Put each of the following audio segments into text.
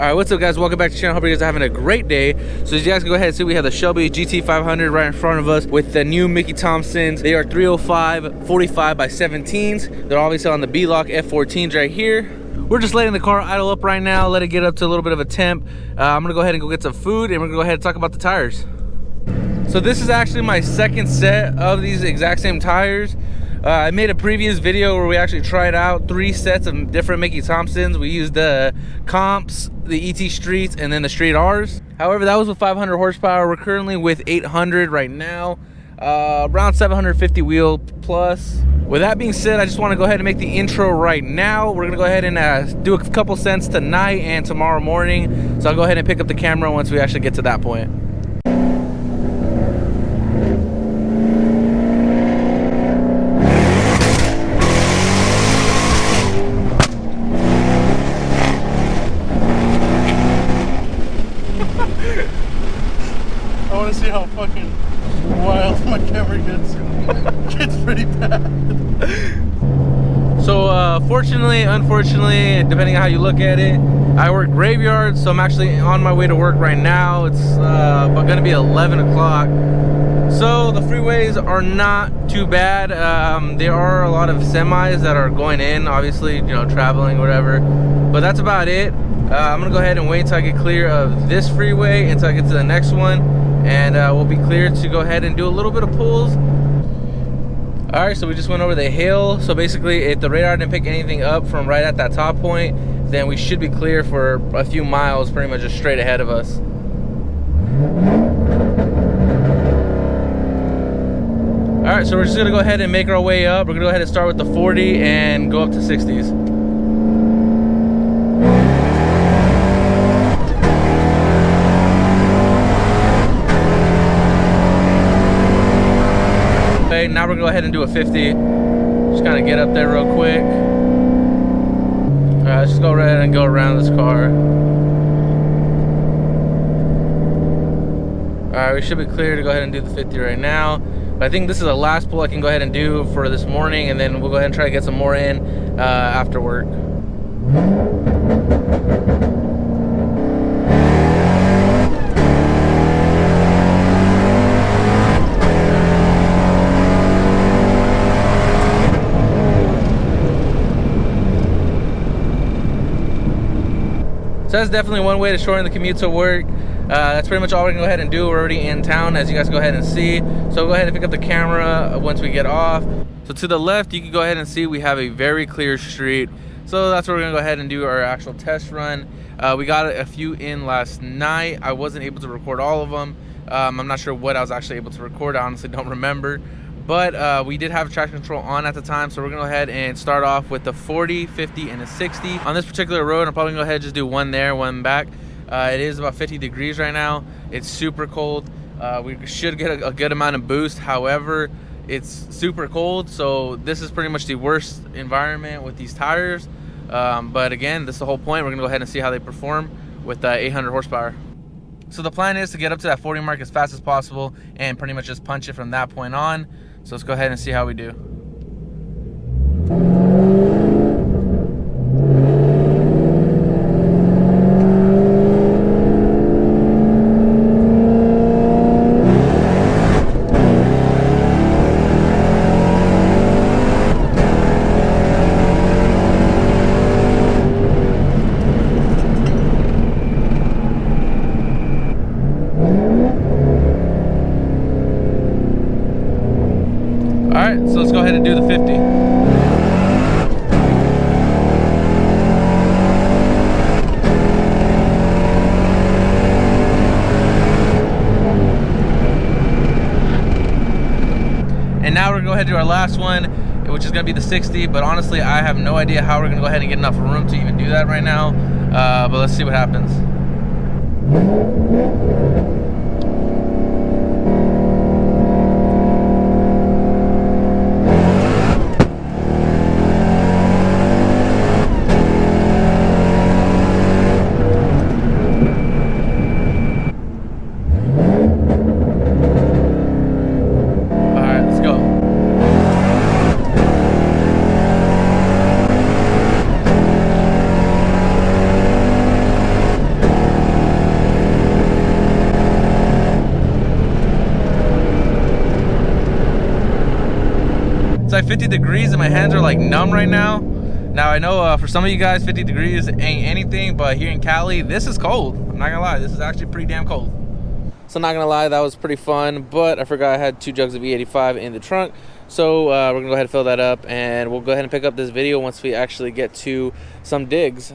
Alright, what's up guys? Welcome back to the channel. Hope you guys are having a great day. So as you guys can go ahead and see, we have the Shelby GT500 right in front of us with the new Mickey Thompsons. They are 305 45 by 17s. They're obviously on the B-Lock F14s right here. We're just letting the car idle up right now, let it get up to a little bit of a temp. I'm gonna go ahead and go get some food, and we're gonna go ahead and talk about the tires. So this is actually my second set of these exact same tires. I made a previous video where we actually tried out 3 sets of different Mickey Thompsons. We used the comps, the ET Streets, and then the Street R's. However, that was with 500 horsepower. We're currently with 800 right now, around 750 wheel plus. With that being said, I just want to go ahead and make the intro right now. We're going to go ahead and do a couple cents tonight and tomorrow morning. So I'll go ahead and pick up the camera once we actually get to that point. I want to see how fucking wild my camera gets. It's pretty bad. So fortunately, unfortunately, depending on how you look at it, I work graveyard, so I'm actually on my way to work right now. It's gonna be 11 o'clock. So the freeways are not too bad. There are a lot of semis that are going in, obviously, you know, traveling, whatever. But that's about it. I'm gonna go ahead and wait until I get clear of this freeway until I get to the next one, and we'll be clear to go ahead and do a little bit of pulls. All right, so we just went over the hill. So basically, if the radar didn't pick anything up from right at that top point, then we should be clear for a few miles, pretty much just straight ahead of us. All right, so we're just gonna go ahead and make our way up. We're gonna go ahead and start with the 40 and go up to 60s. Okay, now we're gonna go ahead and do a 50. Just kind of get up there real quick. All right, let's just go ahead and go around this car. All right, we should be clear to go ahead and do the 50 right now. But I think this is the last pull I can go ahead and do for this morning, and then we'll go ahead and try to get some more in after work. So that's definitely one way to shorten the commute to work. That's pretty much all we're gonna go ahead and do. We're already in town, as you guys go ahead and see. So go ahead and pick up the camera once we get off. So to the left, you can go ahead and see we have a very clear street. So that's where we're gonna go ahead and do our actual test run. We got a few in last night. I wasn't able to record all of them. I'm not sure what I was actually able to record. I honestly don't remember. But we did have traction control on at the time, so we're gonna go ahead and start off with the 40, 50, and a 60. On this particular road, I'm probably gonna go ahead and just do one there, one back. It is about 50 degrees right now. It's super cold. We should get a good amount of boost. However, it's super cold, so this is pretty much the worst environment with these tires. But again, this is the whole point. We're gonna go ahead and see how they perform with 800 horsepower. So the plan is to get up to that 40 mark as fast as possible and pretty much just punch it from that point on. So let's go ahead and see how we do. Alright, so let's go ahead and do the 50. And now we're going to go ahead and do our last one, which is going to be the 60. But honestly, I have no idea how we're going to go ahead and get enough room to even do that right now. But let's see what happens. 50 degrees and my hands are like numb right now. Now I know for some of you guys 50 degrees ain't anything, but here in Cali this is cold. I'm not gonna lie, this is actually pretty damn cold. So not gonna lie, that was pretty fun, but I forgot I had 2 jugs of E85 in the trunk. So we're gonna go ahead and fill that up, and we'll go ahead and pick up this video once we actually get to some digs.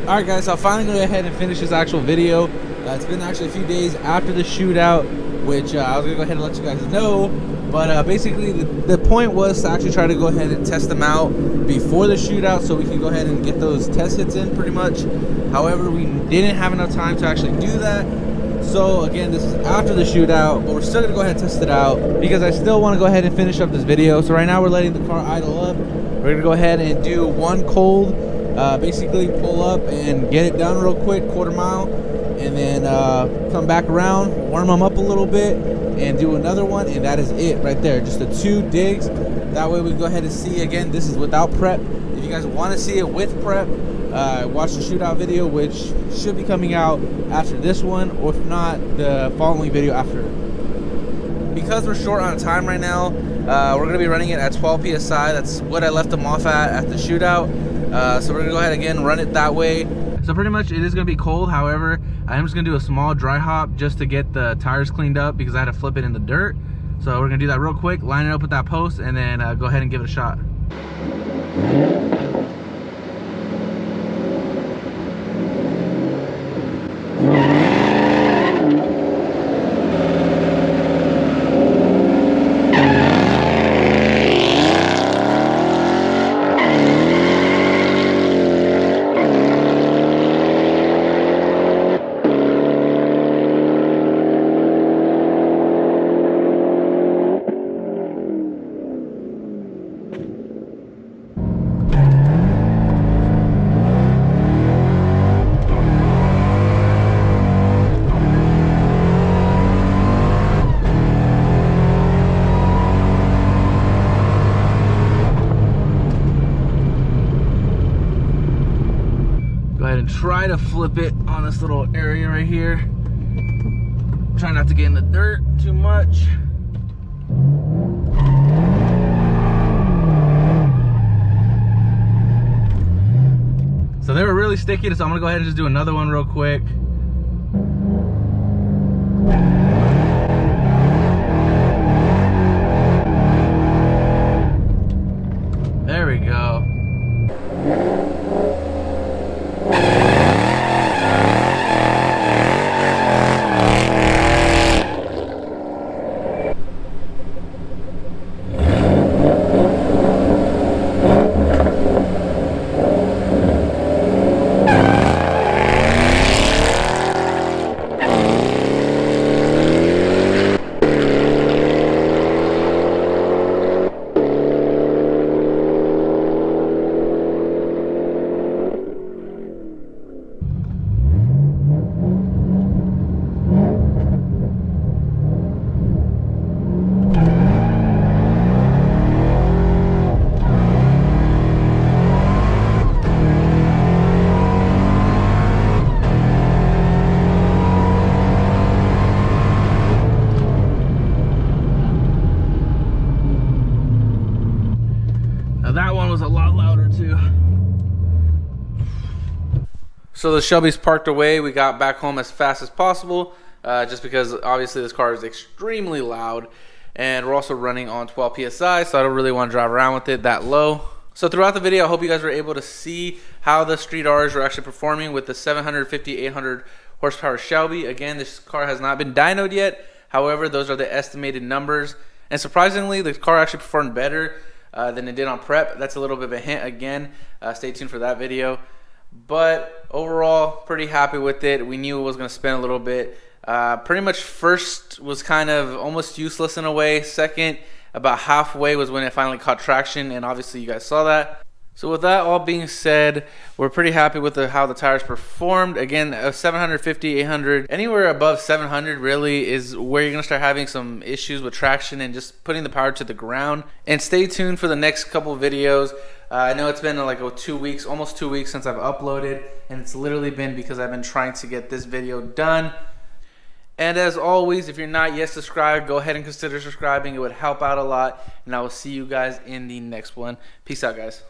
All right guys, so I'll finally go ahead and finish this actual video. It's been actually a few days after the shootout, which I was gonna go ahead and let you guys know. But basically the point was to actually try to go ahead and test them out before the shootout so we can go ahead and get those test hits in pretty much. However, we didn't have enough time to actually do that. So again, this is after the shootout, but we're still gonna go ahead and test it out because I still want to go ahead and finish up this video. So right now we're letting the car idle up. We're gonna go ahead and do one cold, basically pull up and get it done real quick, quarter mile, and then come back around, warm them up a little bit, and do another one, and that is it right there. Just the 2 digs. That way we can go ahead and see. Again, this is without prep. If you guys want to see it with prep, watch the shootout video, which should be coming out after this one, or if not, the following video after. Because we're short on time right now, we're going to be running it at 12 psi. That's what I left them off at the shootout. So we're going to go ahead again, run it that way. So pretty much it is going to be cold. However, I'm just going to do a small dry hop just to get the tires cleaned up because I had to flip it in the dirt. So we're going to do that real quick, line it up with that post, and then go ahead and give it a shot. Try to flip it on this little area right here. Try not to get in the dirt too much. So they were really sticky, so I'm gonna go ahead and just do another one real quick. There we go. That one was a lot louder too. So the Shelby's parked away. We got back home as fast as possible, just because obviously this car is extremely loud, and we're also running on 12 psi, so I don't really want to drive around with it that low. So throughout the video, I hope you guys were able to see how the street R's were actually performing with the 750-800 horsepower Shelby. Again, this car has not been dynoed yet. However, those are the estimated numbers, and surprisingly, the car actually performed better than it did on prep. That's a little bit of a hint again. Stay tuned for that video. But overall, pretty happy with it. We knew it was going to spin a little bit. Pretty much first was kind of almost useless in a way. Second, about halfway was when it finally caught traction, and obviously you guys saw that. So with that all being said, we're pretty happy with how the tires performed. Again, 750, 800, anywhere above 700 really is where you're going to start having some issues with traction and just putting the power to the ground. And stay tuned for the next couple videos. I know it's been like 2 weeks, almost 2 weeks since I've uploaded, and it's literally been because I've been trying to get this video done. And as always, if you're not yet subscribed, go ahead and consider subscribing. It would help out a lot. And I will see you guys in the next one. Peace out, guys.